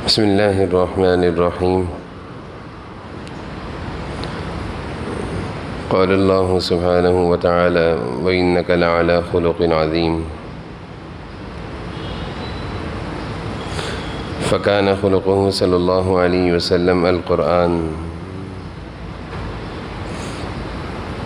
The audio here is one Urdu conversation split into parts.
بسم اللہ الرحمن الرحیم قال اللہ سبحانہ وتعالی وإنک لعلی خلق عظیم فکان خلقہ صلی اللہ علیہ وسلم القرآن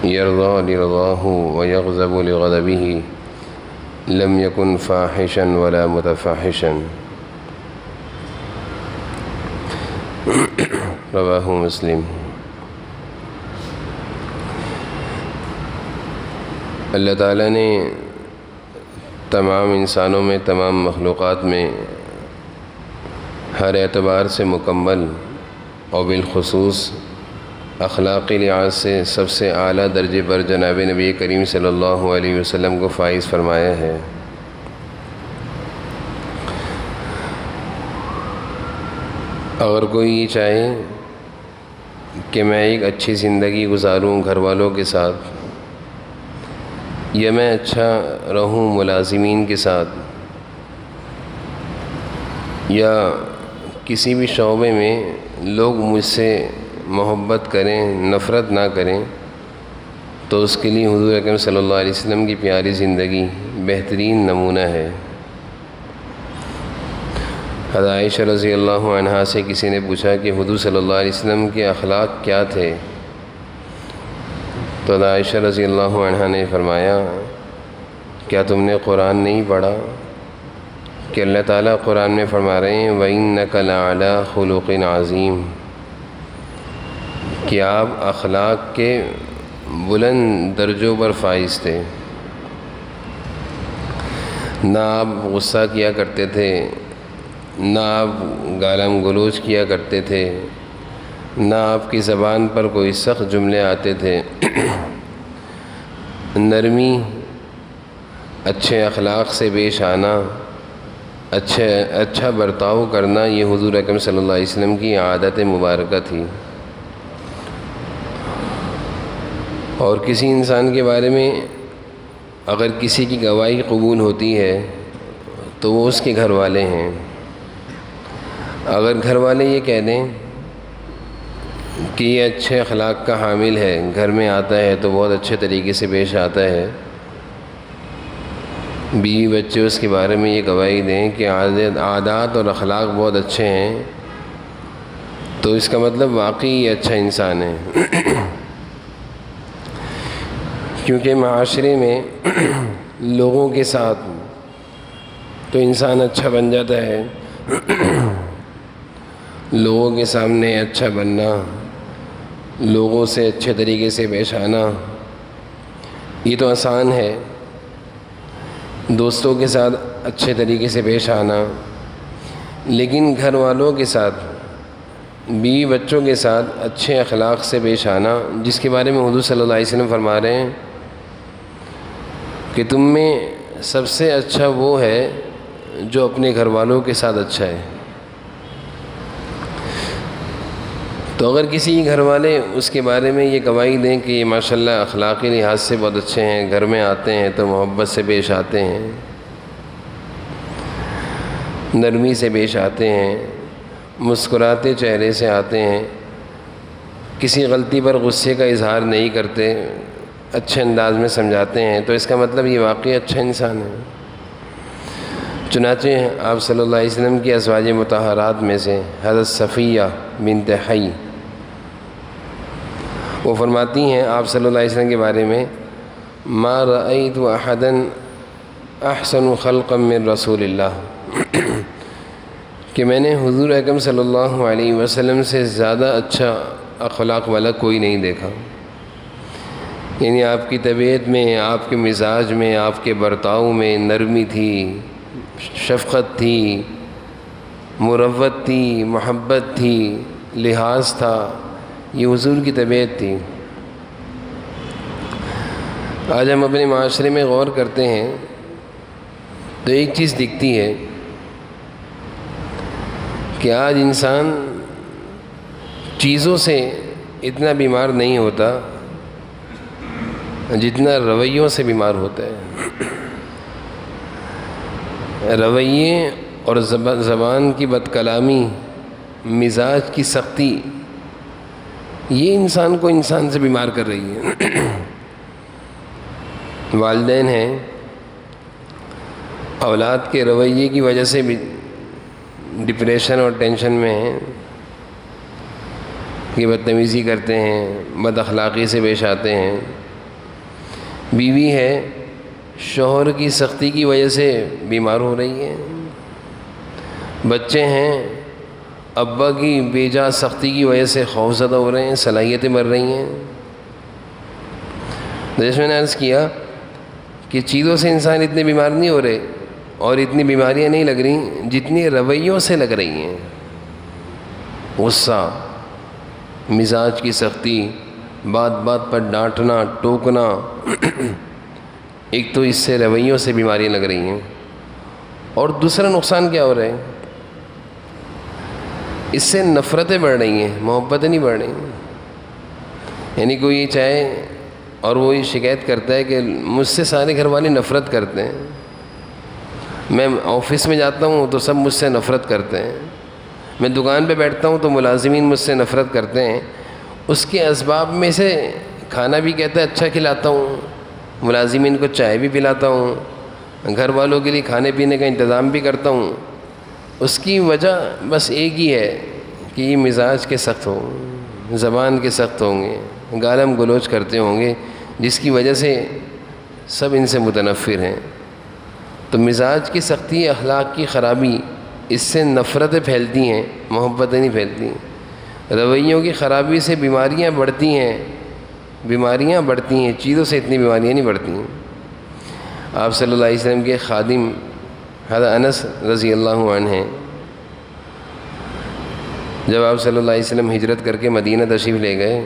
یرضى لرضاہ ویغضب لغضبہ لم یکن فاحشا ولا متفاحشا رواہ مسلم۔ اللہ تعالیٰ نے تمام انسانوں میں، تمام مخلوقات میں ہر اعتبار سے مکمل اور بالخصوص اخلاقی لحاظ سے سب سے اعلیٰ درجے پر جناب نبی کریم صلی اللہ علیہ وسلم کو فائز فرمایا ہے۔ اگر کوئی یہ چاہے کہ میں ایک اچھی زندگی گزاروں گھر والوں کے ساتھ، یا میں اچھا رہوں ملازمین کے ساتھ، یا کسی بھی شعبے میں لوگ مجھ سے محبت کریں، نفرت نہ کریں، تو اس کے لیے حضور اکرم صلی اللہ علیہ وسلم کی پیاری زندگی بہترین نمونہ ہے۔ حضرت عائشہ رضی اللہ عنہا سے کسی نے پوچھا کہ حضور صلی اللہ علیہ وسلم کے اخلاق کیا تھے، تو حضرت عائشہ رضی اللہ عنہا نے فرمایا، کیا تم نے قرآن نہیں پڑھا کہ اللہ تعالیٰ قرآن میں فرما رہے ہیں وَإِنَّكَ لَعَلَىٰ خُلُقٍ عَظِيمٍ، کہ آپ اخلاق کے بلند درجوں پر فائز تھے۔ نہ آپ غصہ کیا کرتے تھے، نہ آپ گالم گلوچ کیا کرتے تھے، نہ آپ کی زبان پر کوئی سخت جملے آتے تھے۔ نرمی، اچھے اخلاق سے پیش آنا، اچھا برتاؤ کرنا، یہ حضور اکرم صلی اللہ علیہ وسلم کی عادت مبارکہ تھی۔ اور کسی انسان کے بارے میں اگر کسی کی گواہی قبول ہوتی ہے تو وہ اس کے گھر والے ہیں۔ اگر گھر والے یہ کہہ دیں کہ یہ اچھے اخلاق کا حامل ہے، گھر میں آتا ہے تو بہت اچھے طریقے سے پیش آتا ہے، بیوی بچے اس کے بارے میں یہ گواہی دیں کہ عادات اور اخلاق بہت اچھے ہیں، تو اس کا مطلب واقعی یہ اچھا انسان ہے۔ کیونکہ معاشرے میں لوگوں کے ساتھ تو انسان اچھا بن جاتا ہے، لوگوں کے سامنے اچھا بننا، لوگوں سے اچھے طریقے سے پیش آنا، یہ تو آسان ہے۔ دوستوں کے ساتھ اچھے طریقے سے پیش آنا، لیکن گھر والوں کے ساتھ، بیوی بچوں کے ساتھ اچھے اخلاق سے پیش آنا، جس کے بارے میں حضور صلی اللہ علیہ وسلم فرما رہے ہیں کہ تم میں سب سے اچھا وہ ہے جو اپنے گھر والوں کے ساتھ اچھا ہے۔ تو اگر کسی گھر والے اس کے بارے میں یہ گواہی دیں کہ یہ ماشاءاللہ اخلاقی لحاظ سے بہت اچھے ہیں، گھر میں آتے ہیں تو محبت سے پیش آتے ہیں، نرمی سے پیش آتے ہیں، مسکراتے چہرے سے آتے ہیں، کسی غلطی پر غصے کا اظہار نہیں کرتے، اچھے انداز میں سمجھاتے ہیں، تو اس کا مطلب یہ واقعی اچھا انسان ہے۔ چنانچہ آپ صلی اللہ علیہ وسلم کی ازواج مطہرات میں سے حضرت صفیہ بنت حی وہ فرماتی ہیں آپ صلی اللہ علیہ وسلم کے بارے میں، ما رأیت احدا احسن خلقا من رسول اللہ، کہ میں نے حضور اکرم صلی اللہ علیہ وسلم سے زیادہ اچھا اخلاق والا کوئی نہیں دیکھا۔ یعنی آپ کی طبیعت میں، آپ کے مزاج میں، آپ کے برتاؤ میں نرمی تھی، شفقت تھی، مروت تھی، محبت تھی، لحاظ تھا، یہ حضور کی طبیعت تھی۔ آج ہم اپنے معاشرے میں غور کرتے ہیں تو ایک چیز دکھتی ہے کہ آج انسان چیزوں سے اتنا بیمار نہیں ہوتا جتنا رویوں سے بیمار ہوتا ہے۔ رویے اور زبان کی بد کلامی مزاج کی سختی یہ انسان کو انسان سے بیمار کر رہی ہے۔ والدین ہیں، اولاد کے رویے کی وجہ سے بھی ڈپریشن اور ٹینشن میں ہیں کہ بدتمیزی کرتے ہیں، بد اخلاقی سے پیش آتے ہیں۔ بیوی ہے، شوہر کی سختی کی وجہ سے بیمار ہو رہی ہے۔ بچے ہیں، ابا کی بیجا سختی کی وجہ سے خوفزدہ ہو رہے ہیں، صلاحیتیں مر رہی ہیں۔ جیسے میں نے عرض کیا کہ چیزوں سے انسان اتنے بیمار نہیں ہو رہے اور اتنی بیماریاں نہیں لگ رہی جتنی رویوں سے لگ رہی ہیں۔ غصہ، مزاج کی سختی، بات بات پر ڈانٹنا ٹوکنا، ایک تو اس سے رویوں سے بیماریاں لگ رہی ہیں، اور دوسرا نقصان کیا ہو رہا ہے، اس سے نفرتیں بڑھ رہی ہیں، محبتیں نہیں بڑھ رہی ہیں۔ یعنی کوئی یہ چاہے اور وہ یہ شکایت کرتا ہے کہ مجھ سے سارے گھر والے نفرت کرتے ہیں، میں آفس میں جاتا ہوں تو سب مجھ سے نفرت کرتے ہیں، میں دکان پہ بیٹھتا ہوں تو ملازمین مجھ سے نفرت کرتے ہیں۔ اس کے اسباب میں سے کھانا بھی کہتا ہے اچھا کھلاتا ہوں، ملازمین کو چائے بھی پلاتا ہوں، گھر والوں کے لیے کھانے پینے کا انتظام بھی کرتا ہوں۔ اس کی وجہ بس ایک ہی ہے کہ یہ مزاج کے سخت ہوں، زبان کے سخت ہوں گے، گالم گلوچ کرتے ہوں گے، جس کی وجہ سے سب ان سے متنفر ہیں۔ تو مزاج کی سختی، اخلاق کی خرابی، اس سے نفرتیں پھیلتی ہیں، محبتیں نہیں پھیلتی۔ رویوں کی خرابی سے بیماریاں بڑھتی ہیں، چیزوں سے اتنی بیماریاں نہیں بڑھتی ہیں۔ آپ صلی اللہ علیہ وسلم کے خادم حضرت انس رضی اللہ عنہ ہیں، جب آپ صلی اللہ علیہ وسلم ہجرت کر کے مدینہ تشریف لے گئے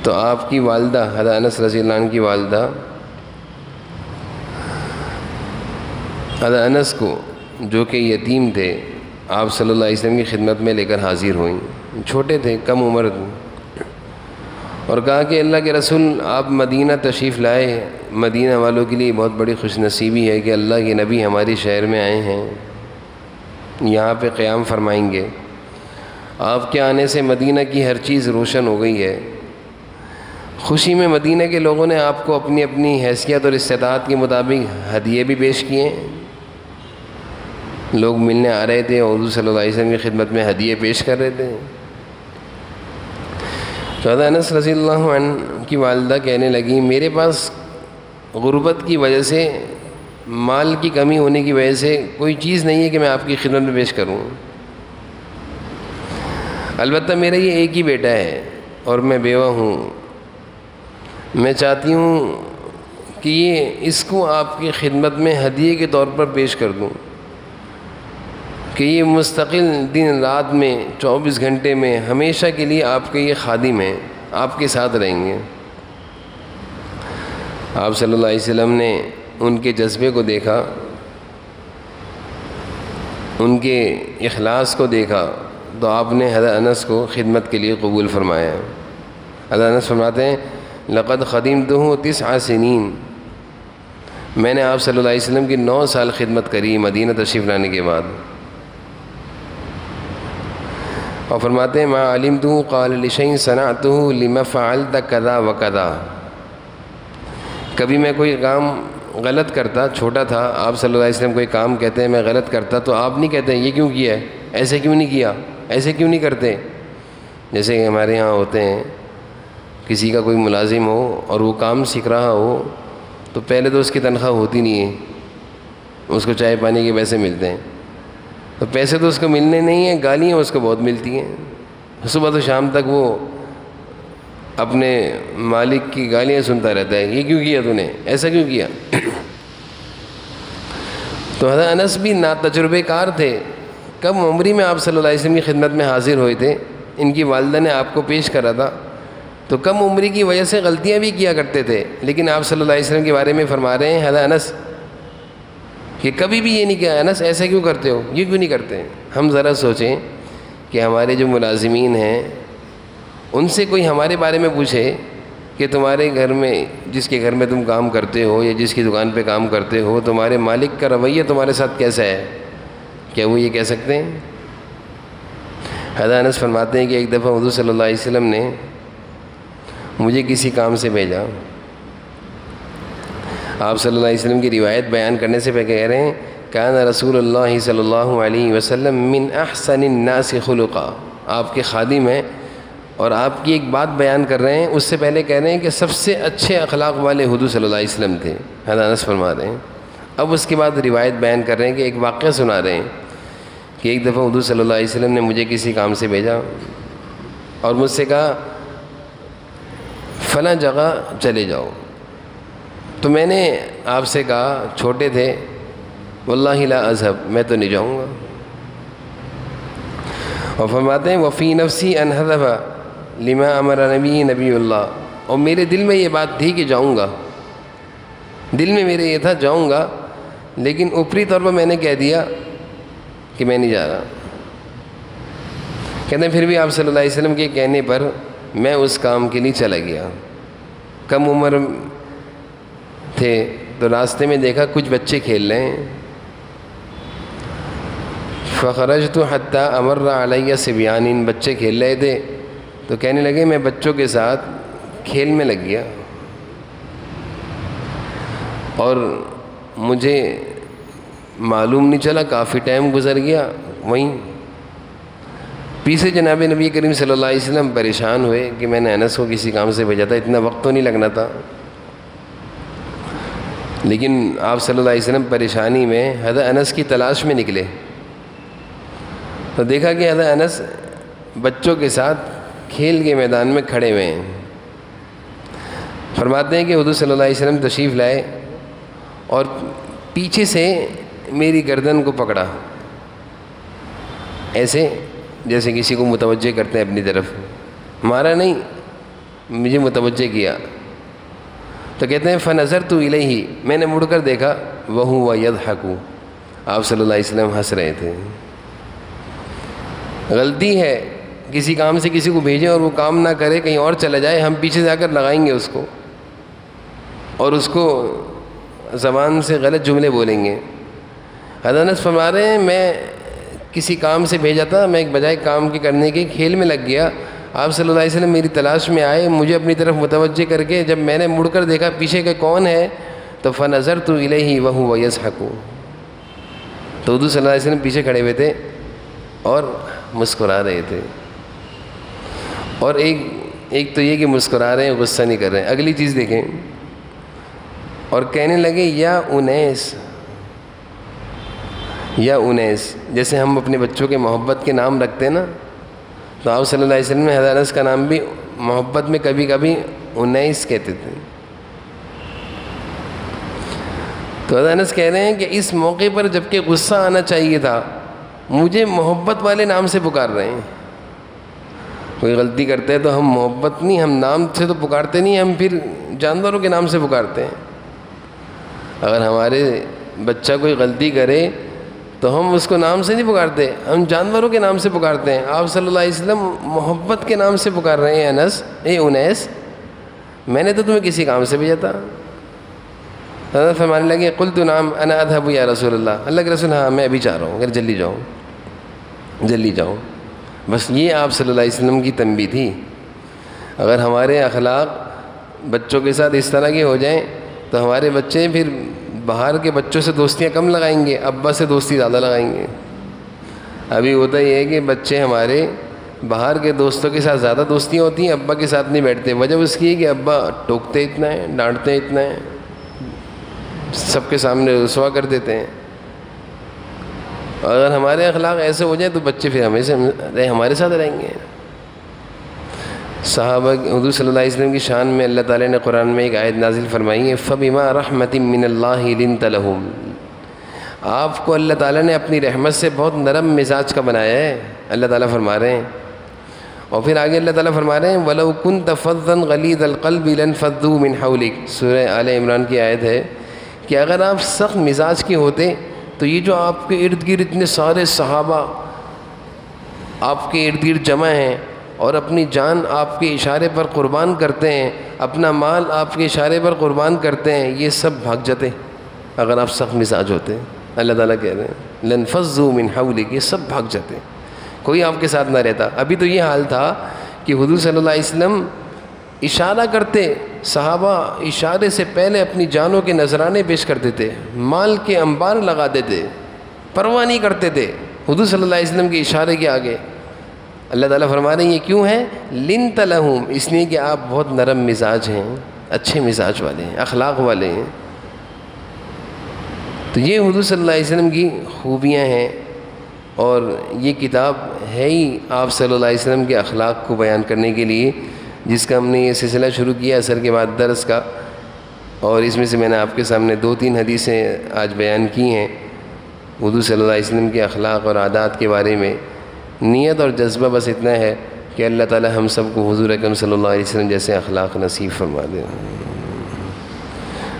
تو آپ کی والدہ حضرت انس رضی اللہ عنہ کی والدہ حضرت انس کو، جو کہ یتیم تھے، آپ صلی اللہ علیہ وسلم کی خدمت میں لے کر حاضر ہوئیں۔ چھوٹے تھے، کم عمر تھے، اور کہا کہ اللہ کے رسول آپ مدینہ تشریف لائے، مدینہ والوں کے لیے بہت بڑی خوش نصیبی ہے کہ اللہ کے نبی ہماری شہر میں آئے ہیں، یہاں پہ قیام فرمائیں گے۔ آپ کے آنے سے مدینہ کی ہر چیز روشن ہو گئی ہے۔ خوشی میں مدینہ کے لوگوں نے آپ کو اپنی اپنی حیثیت اور استطاعت کے مطابق ہدیے بھی پیش کیے۔ لوگ ملنے آ رہے تھے اور حضور صلی اللہ علیہ وسلم کی خدمت میں ہدیے پیش کر رہے تھے۔ تو حضرت انس رضی اللہ عنہ کی والدہ کہنے لگی، میرے پاس غربت کی وجہ سے، مال کی کمی ہونے کی وجہ سے کوئی چیز نہیں ہے کہ میں آپ کی خدمت میں پیش کروں، البتہ میرا یہ ایک ہی بیٹا ہے اور میں بیوہ ہوں، میں چاہتی ہوں کہ اس کو آپ کی خدمت میں ہدیے کے طور پر پیش کر دوں، کہ یہ مستقل دن رات میں 24 گھنٹے میں ہمیشہ کے لیے آپ کے یہ خادم ہیں، آپ کے ساتھ رہیں گے۔ آپ صلی اللہ علیہ وسلم نے ان کے جذبے کو دیکھا، ان کے اخلاص کو دیکھا، تو آپ نے حضرت انس کو خدمت کے لیے قبول فرمایا۔ حضرت انس فرماتے ہیں، لقد خدمتہ 9 سنین، میں نے آپ صلی اللہ علیہ وسلم کی 9 سال خدمت کری مدینہ تشریف لانے کے بعد۔ اور فرماتے ہیں، ما علمتہ قال لشیء صنعتہ لما فعلت کذا وکذا، کبھی میں کوئی کام غلط کرتا، چھوٹا تھا، آپ صلی اللہ علیہ وسلم کوئی کام کہتے ہیں میں غلط کرتا تو آپ نہیں کہتے یہ کیوں کیا ہے، ایسے کیوں نہیں کیا، ایسے کیوں نہیں کرتے۔ جیسے کہ ہمارے یہاں ہوتے ہیں، کسی کا کوئی ملازم ہو اور وہ کام سیکھ رہا ہو تو پہلے تو اس کی تنخواہ ہوتی نہیں ہے، اس کو چائے پانی کے پیسے ملتے ہیں، تو پیسے تو اس کو ملنے نہیں ہیں، گالیاں اس کو بہت ملتی ہیں، صبح تو شام تک وہ اپنے مالک کی گالیاں سنتا رہتا ہے، یہ کیوں کیا تو نے، ایسا کیوں کیا۔ تو حضرت انس بھی ناتجربے کار تھے، کم عمری میں آپ صلی اللہ علیہ وسلم کی خدمت میں حاضر ہوئے تھے، ان کی والدہ نے آپ کو پیش کرا تھا، تو کم عمری کی وجہ سے غلطیاں بھی کیا کرتے تھے، لیکن آپ صلی اللہ علیہ وسلم کے بارے میں فرما رہے ہیں حضرت انس کہ کبھی بھی یہ نہیں کہا، انس ایسا کیوں کرتے ہو، یہ کیوں نہیں کرتے۔ ہم ذرا سوچیں کہ ہمارے جو ملازمین ہیں ان سے کوئی ہمارے بارے میں پوچھے کہ تمہارے گھر میں، جس کے گھر میں تم کام کرتے ہو یا جس کی دکان پہ کام کرتے ہو، تمہارے مالک کا رویہ تمہارے ساتھ کیسا ہے، کیا وہ یہ کہہ سکتے ہیں؟ حضرت انس فرماتے ہیں کہ ایک دفعہ حضور صلی اللہ علیہ وسلم نے مجھے کسی کام سے بھیجا. آپ صلی اللہ علیہ وسلم کی روایت بیان کرنے سے پہلے کہہ رہے ہیں کان رسول اللہ صلی اللہ علیہ وسلم من احسن الناس خلقا. آپ کے خادم ہیں اور آپ کی ایک بات بیان کر رہے ہیں. اس سے پہلے کہہ رہے ہیں کہ سب سے اچھے اخلاق والے حضور صلی اللہ علیہ وسلم تھے. حضرت انس فرما رہے ہیں. اب اس کے بعد روایت بیان کر رہے ہیں کہ ایک واقعہ سنا رہے ہیں کہ ایک دفعہ حضور صلی اللہ علیہ وسلم نے مجھے کسی کام سے بھیجا اور مجھ سے کہا فلاں جگہ چلے جاؤ. تو میں نے آپ سے کہا، چھوٹے تھے، واللہ لا اذهب، میں تو نہیں جاؤں گا. اور فرماتے ہیں وفی نفسی ان اذهب لما امر نبی اللہ. اور میرے دل میں یہ بات تھی کہ جاؤں گا، دل میں میرے یہ تھا جاؤں گا، لیکن اوپری طور پر میں نے کہہ دیا کہ میں نہیں جا رہا. کہتے ہیں پھر بھی آپ صلی اللہ علیہ وسلم کے کہنے پر میں اس کام کے لیے چلا گیا. کم عمر تھے تو راستے میں دیکھا کچھ بچے کھیل رہے ہیں. فخرجت حتی امر علیہ صبیان. بچے کھیل رہے تھے تو کہنے لگے میں بچوں کے ساتھ کھیل میں لگ گیا اور مجھے معلوم نہیں چلا، کافی ٹائم گزر گیا. وہیں پیچھے جناب نبی کریم صلی اللہ علیہ وسلم پریشان ہوئے کہ میں نے انس کو کسی کام سے بھیجا تھا، اتنا وقت تو نہیں لگنا تھا. لیکن آپ صلی اللہ علیہ وسلم پریشانی میں حضرت انس کی تلاش میں نکلے تو دیکھا کہ حضرت انس بچوں کے ساتھ کھیل کے میدان میں کھڑے ہوئے ہیں. فرماتے ہیں کہ حضور صلی اللہ علیہ وسلم تشریف لائے اور پیچھے سے میری گردن کو پکڑا، ایسے جیسے کسی کو متوجہ کرتے ہیں اپنی طرف. مارا نہیں، مجھے متوجہ کیا. تو کہتے ہیں فنظرت الیہ، میں نے مڑ کر دیکھا وہو یضحک، آپ صلی اللہ علیہ وسلم ہنس رہے تھے. غلطی ہے کسی کام سے کسی کو بھیجیں اور وہ کام نہ کرے، کہیں اور چلا جائے، ہم پیچھے جا کر لگائیں گے اس کو اور اس کو زبان سے غلط جملے بولیں گے. حضرت انس فرما رہے ہیں میں کسی کام سے بھیجا تھا، میں ایک بجائے کام کے کرنے کے کھیل میں لگ گیا. آپ صلی اللہ علیہ وسلم میری تلاش میں آئے، مجھے اپنی طرف متوجہ کر کے جب میں نے مڑ کر دیکھا پیچھے کہ کون ہے تو فنظرت الیہ وہو یضحک. تو حضور صلی اللہ علیہ وسلم پیچھے کھڑے ہوئے تھے اور مسکرا رہے تھے. اور ایک تو یہ کہ مسکرا رہے ہیں، غصہ نہیں کر رہے ہیں. اگلی چیز دیکھیں، اور کہنے لگے یا انیس، یا انیس. جیسے ہم اپنے بچوں کے محبت کے نام رکھتے ہیں نا، تو آپ صلی اللہ علیہ وسلم نے حضرت انس کا نام بھی محبت میں کبھی کبھی انیس کہتے تھے. تو حضرت انس کہہ رہے ہیں کہ اس موقع پر جب کہ غصہ آنا چاہیے تھا، مجھے محبت والے نام سے پکار رہے ہیں. کوئی غلطی کرتے ہیں تو ہم محبت نہیں، ہم نام سے تو پکارتے نہیں، ہم پھر جانوروں کے نام سے پکارتے ہیں. اگر ہمارے بچہ کوئی غلطی کرے تو ہم اس کو نام سے نہیں پکارتے، ہم جانوروں کے نام سے پکارتے ہیں. آپ صلی اللہ علیہ وسلم محبت کے نام سے پکار رہے ہیں انس، اے انیس، میں نے تو تمہیں کسی کام سے بھیجا تھا. حضرت فرمانے لگے قلت نعم انا اذهب یا رسول اللہ. اللہ کے رسول ہاں میں ابھی چاہ رہا ہوں، اگر جلدی جاؤں. بس یہ آپ صلی اللہ علیہ وسلم کی تنبیہ تھی. اگر ہمارے اخلاق بچوں کے ساتھ اس طرح کے ہو جائیں تو ہمارے بچے پھر باہر کے بچوں سے دوستیاں کم لگائیں گے، ابا سے دوستی زیادہ لگائیں گے. ابھی ہوتا یہ ہے کہ بچے ہمارے باہر کے دوستوں کے ساتھ زیادہ دوستیاں ہوتی ہیں، ابا کے ساتھ نہیں بیٹھتے. وجہ اس کی ہے کہ ابا ٹوکتے اتنا ہے، ڈانٹتے اتنا ہے، سب کے سامنے رسوا کر دیتے ہیں. اگر ہمارے اخلاق ایسے ہو جائیں تو بچے پھر ہمارے ساتھ رہیں گے. صحابہ حضور صلی اللہ علیہ وسلم کی شان میں اللہ تعالیٰ نے قرآن میں ایک آیت نازل فرمائی ہے فَبِمَا رَحْمَةٍ مِّنَ اللَّهِ لِنْتَ لَهُمْ. آپ کو اللہ تعالیٰ نے اپنی رحمت سے بہت نرم مزاج کا بنایا ہے، اللہ تعالیٰ فرما رہے ہیں. اور پھر آگے اللہ تعالیٰ فرما رہے ہیں وَلَوْ كُنْتَ فَظًّا غَلِيظَ الْقَلْبِ لَانفَضُّوا مِنْ حَوْلِكَ. سورہ آل عمران کی آیت ہے کہ اگر آپ سخت مزاج کے ہوتے تو یہ جو آپ کے ارد گرد اتنے سارے صحابہ آپ کے ارد گرد جمع ہیں اور اپنی جان آپ کے اشارے پر قربان کرتے ہیں، اپنا مال آپ کے اشارے پر قربان کرتے ہیں، یہ سب بھاگ جاتے اگر آپ سخت مزاج ہوتے. اللہ تعالیٰ کہہ رہے ہیں لَانفَضُّوا مِنْ حَوْلِكَ، یہ سب بھاگ جاتے. کوئی آپ کے ساتھ نہ رہتا. ابھی تو یہ حال تھا کہ حضور صلی اللہ علیہ وسلم اشارہ کرتے، صحابہ اشارے سے پہلے اپنی جانوں کے نذرانے پیش کرتے تھے، مال کے انبار لگا دیتے، پرواہ نہیں کرتے تھے حضور صلی اللہ علیہ وسلم کے اشارے کے آگے. اللہ تعالیٰ فرما رہے ہیں یہ کیوں ہے؟ لنت لہم، اس لیے کہ آپ بہت نرم مزاج ہیں، اچھے مزاج والے ہیں، اخلاق والے ہیں. تو یہ حضور صلی اللہ علیہ وسلم کی خوبیاں ہیں، اور یہ کتاب ہے ہی آپ صلی اللہ علیہ وسلم کے اخلاق کو بیان کرنے کے لیے، جس کا ہم نے یہ سلسلہ شروع کیا اثر کے بعد درس کا. اور اس میں سے میں نے آپ کے سامنے 2-3 حدیثیں آج بیان کی ہیں حضور صلی اللہ علیہ وسلم کے اخلاق اور عادات کے بارے میں. نیت اور جذبہ بس اتنا ہے کہ اللہ تعالی ہم سب کو حضور اکرم صلی اللہ علیہ وسلم جیسے اخلاق نصیب فرما دے.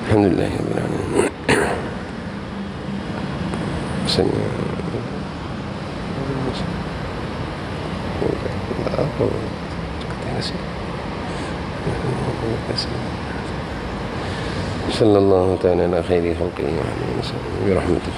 الحمدللہ رب العالمین. صلی اللہ تعالی علی خیر خلقہ برحمتک.